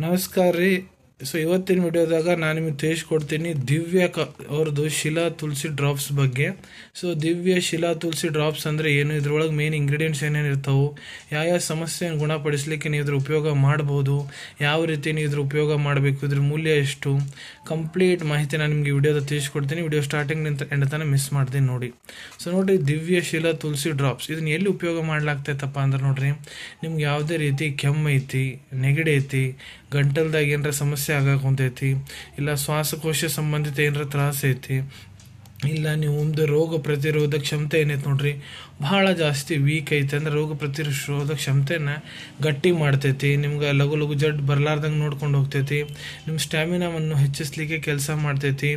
ನಮಸ್ಕಾರ ರೀ. ಸೊ ಇವತ್ತಿನ ವಿಡಿಯೋದಾಗ ನಾನು ನಿಮಗೆ ತಿಳಿಸ್ಕೊಡ್ತೀನಿ ದಿವ್ಯ ಅವ್ರದ್ದು ಶಿಲಾ ತುಳಸಿ ಡ್ರಾಪ್ಸ್ ಬಗ್ಗೆ. ಸೊ ದಿವ್ಯ ಶಿಲಾ ತುಳಸಿ ಡ್ರಾಪ್ಸ್ ಅಂದರೆ ಏನು, ಇದ್ರೊಳಗೆ ಮೇನ್ ಇಂಗ್ರೀಡಿಯೆಂಟ್ಸ್ ಏನೇನು ಇರ್ತಾವೆ, ಯಾವ ಸಮಸ್ಯೆಯನ್ನು ಗುಣಪಡಿಸಲಿಕ್ಕೆ ನೀವು ಇದ್ರ ಉಪಯೋಗ ಮಾಡ್ಬೋದು, ಯಾವ ರೀತಿ ನೀವು ಇದ್ರ ಉಪಯೋಗ ಮಾಡಬೇಕು, ಇದ್ರ ಮೂಲ್ಯ ಎಷ್ಟು, ಕಂಪ್ಲೀಟ್ ಮಾಹಿತಿ ನಾನು ನಿಮಗೆ ವಿಡಿಯೋದ ತಿಳಿಸ್ಕೊಡ್ತೀನಿ. ವಿಡಿಯೋ ಸ್ಟಾರ್ಟಿಂಗ್ ಎಂಡ್ ತನಕ ಮಿಸ್ ಮಾಡ್ತೀನಿ ನೋಡಿ. ಸೊ ನೋಡಿರಿ, ದಿವ್ಯ ಶಿಲಾ ತುಳಸಿ ಡ್ರಾಪ್ಸ್ ಇದನ್ನ ಎಲ್ಲಿ ಉಪಯೋಗ ಮಾಡ್ಲಾಗ್ತೈತಪ್ಪ ಅಂದ್ರೆ ನೋಡ್ರಿ, ನಿಮ್ಗೆ ಯಾವುದೇ ರೀತಿ ಕೆಮ್ಮು ಐತಿ, ನೆಗಡಿ ಐತಿ, ಗಂಟಲ್ದಾಗ ಏನರ ಸಮಸ್ಯೆ ಆಗಾಕೊಂತೈತಿ, ಇಲ್ಲ ಶ್ವಾಸಕೋಶ ಸಂಬಂಧಿತ ಏನರ ತ್ರಾಸ ಐತಿ, ಇಲ್ಲ ನೀವು ಒಂದು ರೋಗ ಪ್ರತಿರೋಧಕ ಕ್ಷಮತೆ ಏನೈತೆ ನೋಡ್ರಿ ಭಾಳ ಜಾಸ್ತಿ ವೀಕ್ ಐತೆ ಅಂದ್ರೆ ರೋಗ ಪ್ರತಿರೋಧಕ ಕ್ಷಮತೆನ ಗಟ್ಟಿ ಮಾಡ್ತೈತಿ, ನಿಮ್ಗೆ ಲಘು ಲಘು ಜಡ್ ಬರಲಾರ್ದಂಗೆ ನೋಡ್ಕೊಂಡು ಹೋಗ್ತೈತಿ, ನಿಮ್ಮ ಸ್ಟ್ಯಾಮಿನಾವನ್ನು ಹೆಚ್ಚಿಸ್ಲಿಕ್ಕೆ ಕೆಲಸ ಮಾಡ್ತೈತಿ,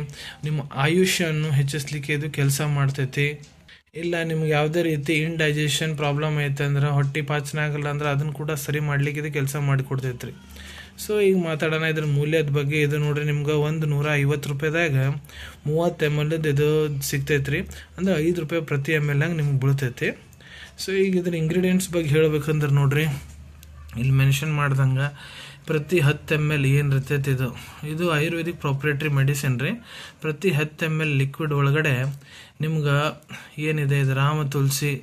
ನಿಮ್ಮ ಆಯುಷ್ಯನ್ನು ಹೆಚ್ಚಿಸ್ಲಿಕ್ಕೆ ಇದು ಕೆಲಸ ಮಾಡ್ತೈತಿ. ಇಲ್ಲ ನಿಮ್ಗೆ ಯಾವುದೇ ರೀತಿ ಇಂಡೈಜೆಷನ್ ಪ್ರಾಬ್ಲಮ್ ಐತೆ ಅಂದ್ರೆ, ಹೊಟ್ಟೆ ಪಾಚನ ಆಗಲ್ಲ ಅಂದ್ರೆ ಅದನ್ನು ಕೂಡ ಸರಿ ಮಾಡ್ಲಿಕ್ಕೆ ಇದು ಕೆಲಸ ಮಾಡಿಕೊಡ್ತೈತೆ ರೀ. ಸೊ ಈಗ ಮಾತಾಡೋಣ ಇದ್ರ ಮೂಲ್ಯದ ಬಗ್ಗೆ. ಇದು ನೋಡ್ರಿ, ನಿಮ್ಗೆ 150 ರೂಪಾಯಿದಾಗ 30 ml ಇದು ಸಿಗ್ತೈತೆ ರೀ, ಅಂದ್ರೆ 5 ರೂಪಾಯಿ ಪ್ರತಿ ml ನಿಮ್ಗೆ ಬೀಳ್ತೈತಿ. ಸೊ ಈಗ ಇದ್ರ ಇಂಗ್ರೀಡಿಯೆಂಟ್ಸ್ ಬಗ್ಗೆ ಹೇಳ್ಬೇಕಂದ್ರೆ ನೋಡ್ರಿ, ಇಲ್ಲಿ ಮೆನ್ಷನ್ ಮಾಡ್ದಂಗೆ ಪ್ರತಿ 10 ml ಏನು ಇರ್ತೈತಿ, ಇದು ಆಯುರ್ವೇದಿಕ್ ಪ್ರಾಪ್ರೇಟ್ರಿ ಮೆಡಿಸಿನ್ ರೀ. ಪ್ರತಿ 10 ml ಲಿಕ್ವಿಡ್ ಒಳಗಡೆ ನಿಮ್ಗೆ ಏನಿದೆ, ಇದು ರಾಮ ತುಳಸಿ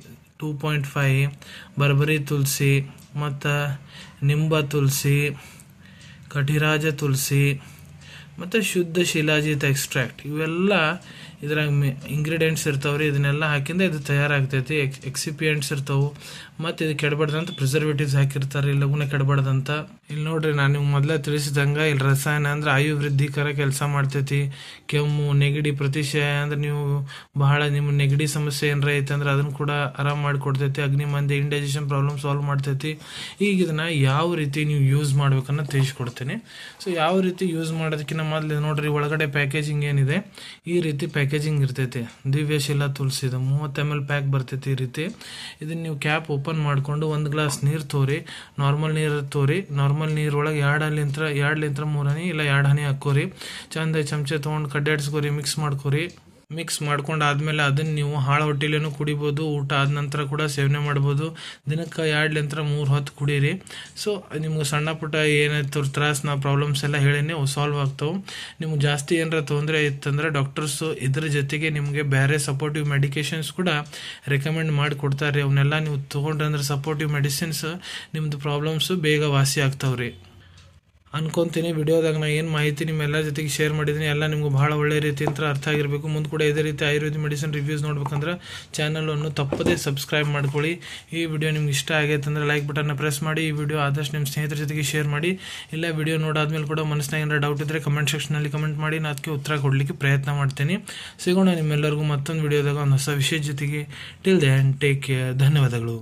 2.5, ಬರ್ಬರಿ ತುಳಸಿ, ಮತ್ತು ನಿಂಬ ತುಳಸಿ, ಕಟಿರಾಜ ತುಳಸಿ, ಮತ್ತು ಶುದ್ಧ ಶಿಲಾಜಿತ್ ಎಕ್ಸ್ಟ್ರಾಕ್ಟ್, ಇವೆಲ್ಲ ಇದ್ರಾಗ ಇಂಗ್ರೀಡಿಯೆಂಟ್ಸ್ ಇರ್ತಾವ್ರಿ. ಇದನ್ನೆಲ್ಲ ಹಾಕಿಂದ ಇದು ತಯಾರಾಗ್ತೈತಿ. ಎಕ್ಸಿಪಿಯೆಂಟ್ಸ್ ಇರ್ತಾವೆ, ಮತ್ತು ಇದು ಕೆಡಬಾರ್ದಂತ ಪ್ರಿಸರ್ವೇಟಿವ್ಸ್ ಹಾಕಿರ್ತಾರೆ, ಲಗುನ ಕೆಡಬಾರ್ದಂತ. ಇಲ್ಲಿ ನೋಡ್ರಿ, ನಾನು ನಿಮ್ಗೆ ಮೊದಲೇ ತಿಳಿಸಿದಂಗೆ ಇಲ್ಲಿ ರಸಾಯನ ಅಂದ್ರೆ ಆಯು ವೃದ್ಧಿಕರ ಕೆಲಸ ಮಾಡ್ತೈತಿ. ಕೆಮ್ಮು, ನೆಗಡಿ, ಪ್ರತಿಶಯ ಅಂದ್ರೆ ನೀವು ಬಹಳ ನಿಮ್ಮ ನೆಗಡಿ ಸಮಸ್ಯೆ ಏನಾರ ಐತೆ ಅಂದ್ರೆ ಅದನ್ನು ಕೂಡ ಆರಾಮ್ ಮಾಡಿಕೊಡ್ತೈತಿ. ಅಗ್ನಿಮಂದಿ ಇಂಡೈಜೆಷನ್ ಪ್ರಾಬ್ಲಮ್ ಸಾಲ್ವ್ ಮಾಡ್ತೈತಿ. ಈಗ ಇದನ್ನ ಯಾವ ರೀತಿ ನೀವು ಯೂಸ್ ಮಾಡ್ಬೇಕನ್ನ ತಿಳಿಸ್ಕೊಡ್ತೀನಿ. ಸೊ ಯಾವ ರೀತಿ ಯೂಸ್ ಮಾಡೋದಕ್ಕಿಂತ ಮೊದಲು ನೋಡ್ರಿ, ಒಳಗಡೆ ಪ್ಯಾಕೇಜಿಂಗ್ ಏನಿದೆ ಈ ರೀತಿ ಪ್ಯಾಕೇಜಿಂಗ್ ಇರ್ತೈತಿ. ದಿವ್ಯ ಶಿಲಾ ತುಳಸಿದು 30 ml ಪ್ಯಾಕ್ ಬರ್ತೈತಿ ಈ ರೀತಿ. ಇದನ್ನ ನೀವು ಕ್ಯಾಪ್ ಓಪನ್ ಮಾಡಿಕೊಂಡು 1 ಗ್ಲಾಸ್ ನೀರು ತೋರಿ, ನಾರ್ಮಲ್ ನೀರು ತೋರಿ, ನಾರ್ಮಲ್ ನೀರೊಳಗೆ 2 3 ಹನಿ ಇಲ್ಲ 2 ಹನಿ ಹಾಕೋರಿ. ಚಂದ ಚಮಚೆ ತೊಗೊಂಡು ಕಡ್ಡಾಡ್ಸ್ಕೋರಿ, ಮಿಕ್ಸ್ ಮಾಡ್ಕೋರಿ. ಮಿಕ್ಸ್ ಮಾಡ್ಕೊಂಡು ಆದಮೇಲೆ ಅದನ್ನು ನೀವು ಹಾಳು ಹೊಟ್ಟಿಲೇನು ಕುಡಿಬೋದು, ಊಟ ಆದ ನಂತರ ಕೂಡ ಸೇವನೆ ಮಾಡ್ಬೋದು. ದಿನಕ್ಕೆ 2 3 ಹೊತ್ತು ಕುಡೀರಿ. ಸೊ ನಿಮ್ಗೆ ಸಣ್ಣ ಪುಟ್ಟ ಏನಾಯ್ತು ತ್ರಾಸ ಪ್ರಾಬ್ಲಮ್ಸ್ ಎಲ್ಲ ಹೇಳಿನೇ ಸಾಲ್ವ್ ಆಗ್ತಾವೆ. ನಿಮ್ಗೆ ಜಾಸ್ತಿ ಏನಾರ ತೊಂದರೆ ಇತ್ತಂದ್ರೆ ಡಾಕ್ಟರ್ಸು ಇದ್ರ ಜೊತೆಗೆ ನಿಮಗೆ ಬೇರೆ ಸಪೋರ್ಟಿವ್ ಮೆಡಿಕೇಶನ್ಸ್ ಕೂಡ ರೆಕಮೆಂಡ್ ಮಾಡಿ ಕೊಡ್ತಾರೆ. ಅವನ್ನೆಲ್ಲ ನೀವು ತೊಗೊಂಡ್ರೆ ಅಂದ್ರೆ ಸಪೋರ್ಟಿವ್ ಮೆಡಿಸಿನ್ಸ್ ನಿಮ್ಮದು ಪ್ರಾಬ್ಲಮ್ಸು ಬೇಗ ವಾಸಿ ಆಗ್ತಾವ್ರಿ ಅನ್ಕೊಂತೀನಿ. ವಿಡಿಯೋದಾಗ ನಾನು ಏನು ಮಾಹಿತಿ ನಿಮ್ಮೆಲ್ಲ ಜೊತೆಗೆ ಶೇರ್ ಮಾಡಿದ್ದೀನಿ ಎಲ್ಲ ನಿಮ್ಗೆ ಭಾಳ ಒಳ್ಳೆ ರೀತಿ ಅಂತ ಅರ್ಥ ಆಗಿರಬೇಕು. ಮುಂದೆ ಕೂಡ ಇದೇ ರೀತಿ ಆಯುರ್ವೇದಿಕ್ ಮೆಡಿಸಿನ್ ರಿವ್ಯೂಸ್ ನೋಡ್ಬೇಕಂದ್ರೆ ಚಾನಲನ್ನು ತಪ್ಪದೇ ಸಬ್ಸ್ಕ್ರೈಬ್ ಮಾಡ್ಕೊಳ್ಳಿ. ಈ ವಿಡಿಯೋ ನಿಮ್ಗೆ ಇಷ್ಟ ಆಗೈತೆ ಅಂದರೆ ಲೈಕ್ ಬಟನ್ನ ಪ್ರೆಸ್ ಮಾಡಿ. ಈ ವಿಡಿಯೋ ಆದಷ್ಟು ನಿಮ್ಮ ಸ್ನೇಹಿತರ ಜೊತೆಗೆ ಶೇರ್ ಮಾಡಿ. ಇಲ್ಲ ವಿಡಿಯೋ ನೋಡಾದ್ಮೇಲೆ ಕೂಡ ಮನಸ್ಸಿನಾಗ ಏನಾರ ಡೌಟ್ ಇದ್ದರೆ ಕಮೆಂಟ್ ಸೆಕ್ಷನಲ್ಲಿ ಕಮೆಂಟ್ ಮಾಡಿ, ನಾನು ಅದಕ್ಕೆ ಉತ್ತರ ಕೊಡಲಿಕ್ಕೆ ಪ್ರಯತ್ನ ಮಾಡ್ತೀನಿ. ಸಿಗೋಣ ನಿಮ್ಮೆಲ್ಲರಿಗೂ ಮತ್ತೊಂದು ವಿಡಿಯೋದಾಗ ಒಂದು ಹೊಸ ವಿಷಯದ ಜೊತೆಗೆ. Till then take care. ಧನ್ಯವಾದಗಳು.